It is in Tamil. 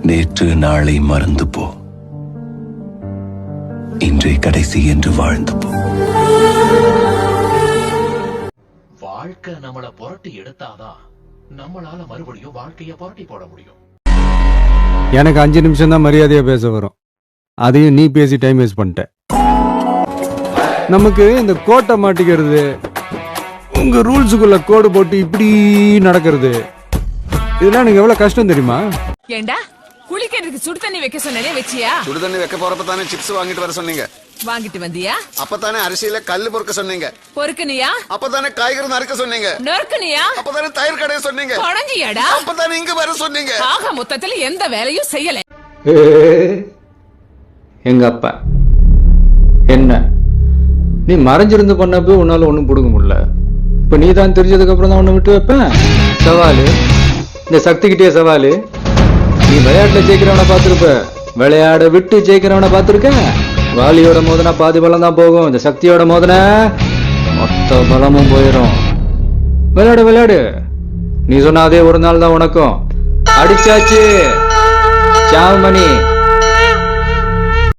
நேற்று நாளை மறந்து போ, இன்றைய கடைசி என்று வாழ்ந்து போ. வாழ்க்கை நம்மள புரட்டி எடுத்தாதான் நம்மளால மறுபடியும் வாழ்க்கைய புரட்டி போட முடியும். எனக்கு 5 நிமிஷம் தான் மரியாதையா பேச வரும், அதையும் நீ பேசி டைம் வேஸ்ட் பண்ணிட்ட. நமக்கு இந்த கோட்டை மாட்டிக்கிறது, உங்க ரூல்ஸுக்குள்ள கோடு போட்டு இப்படி நடக்கிறது, இதெல்லாம் எனக்கு எவ்வளவு கஷ்டம் தெரியுமா? ஏண்டா குளிக்கிறதுக்கு சுடு தண்ணி வைக்க சொன்னே வச்சியா? சுடு தண்ணி வைக்க போறப்ப தானே சிப்ஸ் வாங்கிட்டு வர சொன்னீங்க. வாங்கிட்டு வந்தியா? அப்பதானே அரிசியில கல்லு பொறுக்க சொன்னீங்க. பொறுக்குனியா? அப்பதானே காய்கறி நறுக்க சொன்னீங்க. நறுக்குனியா? அப்பதானே தயிர் கடைய சொன்னீங்க. குழஞ்சியாடா? அப்பதானே இங்க வர சொன்னீங்க. ஆக மொத்தத்துல எந்த வேலையும் செய்யல. எங்க அப்பா என்ன நீ மறைஞ்சிருந்து பண்ணப்போ உன்னால ஒண்ணும் புடுங்க முடியல. இப்ப நீ தான் தெரிஞ்சதுக்கு அப்புறம் தான் ஒண்ணு விட்டு வைப்பேன். சவாலு இந்த சக்திகிட்டே சவாலு. நீ விளையாட்டுல ஜெயிக்கிறவனை பார்த்திருப்ப, விளையாட விட்டு ஜெயிக்கிறவனை பார்த்திருக்க. வாலியோட மோதனா பாதி பலம் தான் போகும், இந்த சக்தியோட மோதன மொத்த பலமும் போயிடும். விளையாடு விளையாடு, நீ சொன்ன அதே ஒரு நாள் தான் உனக்கும். அடிச்சாச்சு சாவுமணி.